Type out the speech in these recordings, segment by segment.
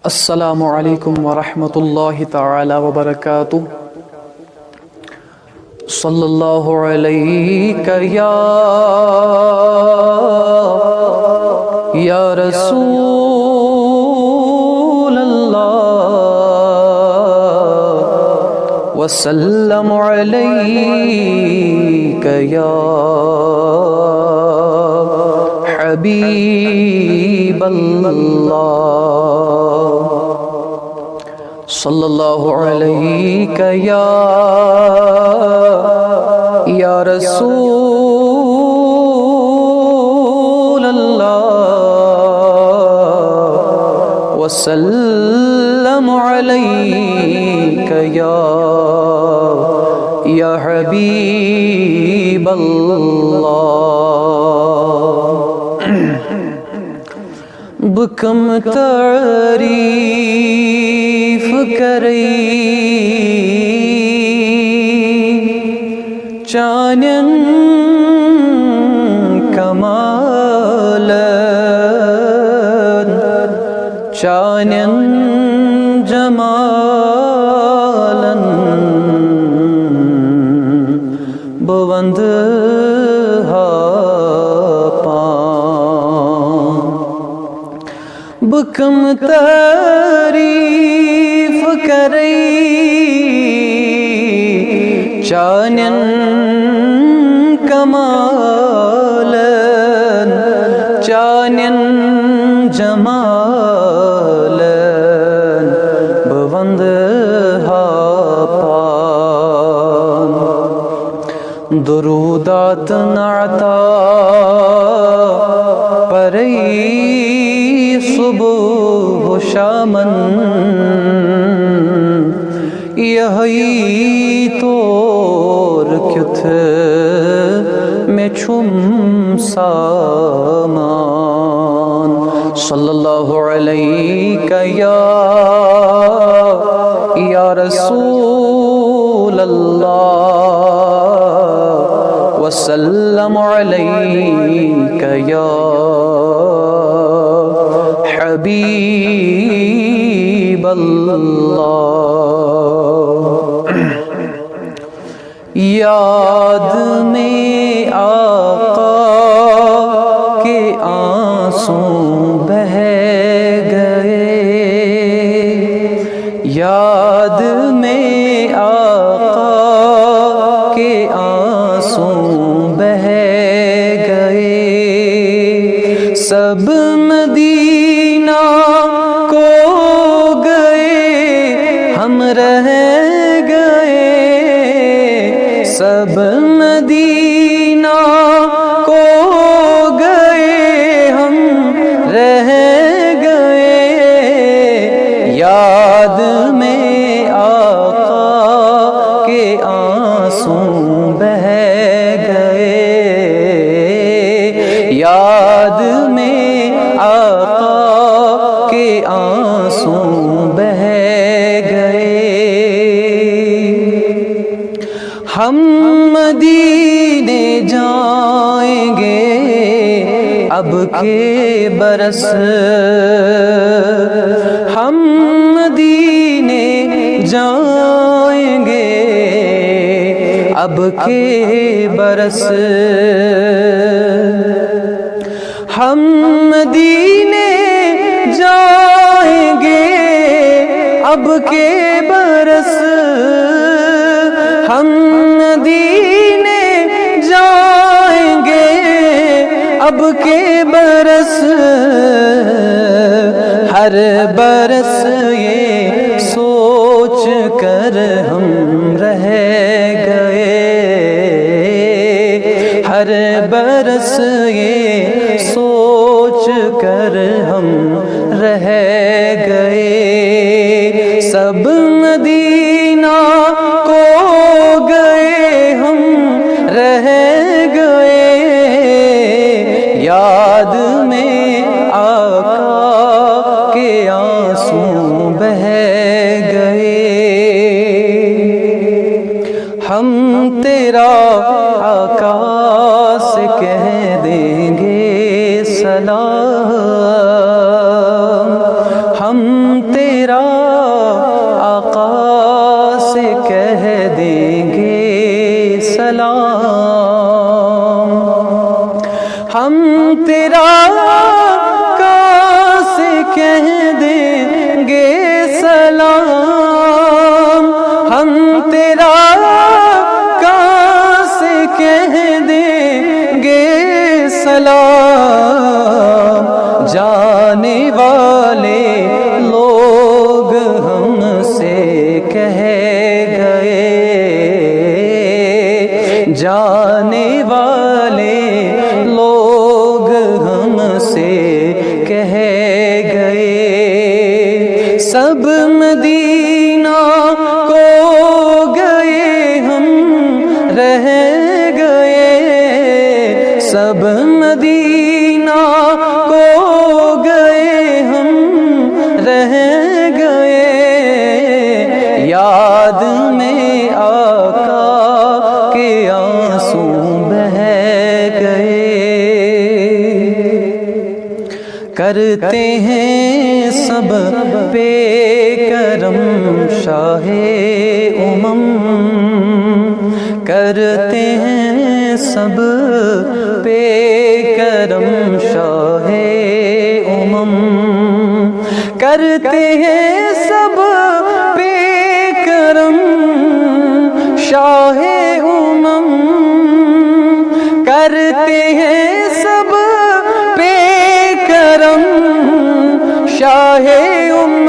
السلام علیکم ورحمۃ اللہ تعالی وبرکاتہ۔ صلی اللہ علیک یا رسول اللہ، وسلم علیک یا حبیب اللہ، صلی اللہ علیک یا رسول اللہ، وسلم علیک یا حبیب اللہ۔ بکم تعریف کرئی چانن کمالن چانن جمالن بوند بکم تعریف کرئی چانن کمالن چانن جمالن بوند پان درودات نعتا پرئی صبح و شامن یہی طور کیت میں چھم سامان، صلی اللہ علیک یا رسول اللہ، وسلم علیک یا حبیب اللہ۔ یاد میں آقا کے آنسوں بہہ گئے، یاد میں آقا کے آنسوں بہہ گئے، سب مدینہ کو گئے ہم رہ گئے، سب مدینہ کو گئے ہم رہ گئے، یاد میں آقا کے آنسوں بہہ گئے، یاد میں آقا کے آنسوں بہہ گئے۔ ہم مدینے جائیں گے اب کے برس، ہم مدینے جائیں گے اب کے برس، ہم مدینے جائیں گے اب کے برس، ہم مدینے جائیں گے اب کے برس، ہر برس یہ سوچ کر ہم رہ گئے، ہر برس یہ سوچ کر ہم رہ گئے، سب مدینہ کو گئے ہم رہ گئے، یاد میں آقا کے آنسوں بہہ گئے، ہم تیرا آقا سے کہہ دیں گے سلام، آقا سے کہہ دیں گے سلام، ہم تیرا آقا سے کہہ دیں گے سلام، جانے والے لوگ ہم سے کہہ گئے، جانے والے لوگ ہم سے کہہ گئے، سب مدینہ کو گئے ہم رہ گئے، سب مدینہ کو گئے ہم رہ گئے، یاد میں آقا کے آنسو بہہ گئے، کرتے ہیں سب پہ کرم شاہ امم، کرتے ہیں سب پہ کرم شاہ امم، کرتے ہیں سب پہ کرم شاہ امم، کرتے ہیں سب پہ کرم شاہ امم،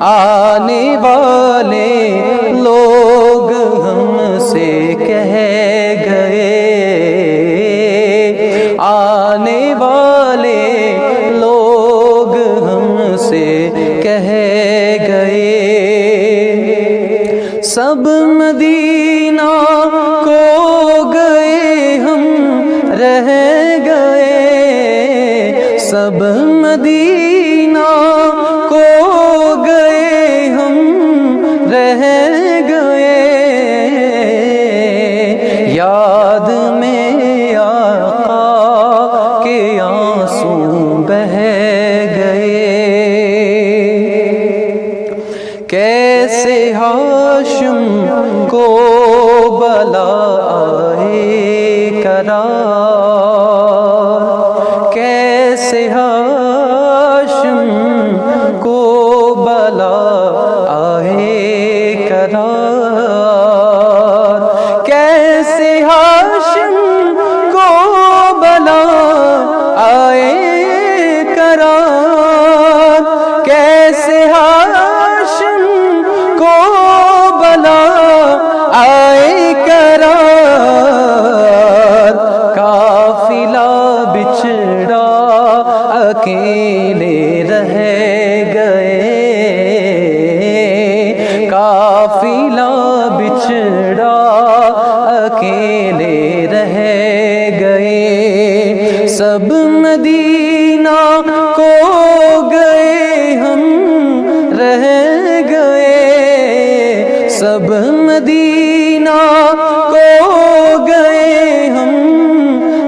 آنے والے لوگ ہم سے کہہ گئے، آنے والے لوگ ہم سے کہہ گئے، سب مدینہ کو گئے ہم رہ گئے، سب مدینہ کو گئے ہم رہ گئے، یاد میں آقا کے آنسو بہہ گئے، کیسے ہاشم کو بلا آئے قرار، کیسے ہاشم کو بلا آئے قرار، کیسے ہاشم کو بلا آئے قرار، کیسے ہاشم کو بلا آئے قرار، قافلہ بچھڑا اکیلے رہ گئے، قافلہ بچھڑا اکیلے رہ گئے، سب مدینہ کو گئے ہم رہ گئے، سب مدینہ کو گئے ہم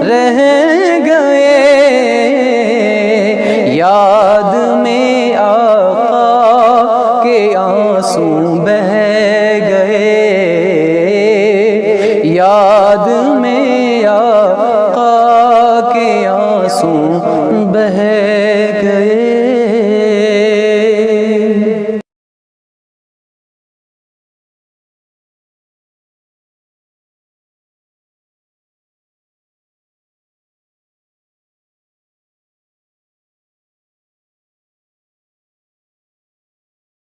رہ گئے، یاد میں آقا کے آنسو بہہ گئے، یاد میں آقا کے آنسو بہہ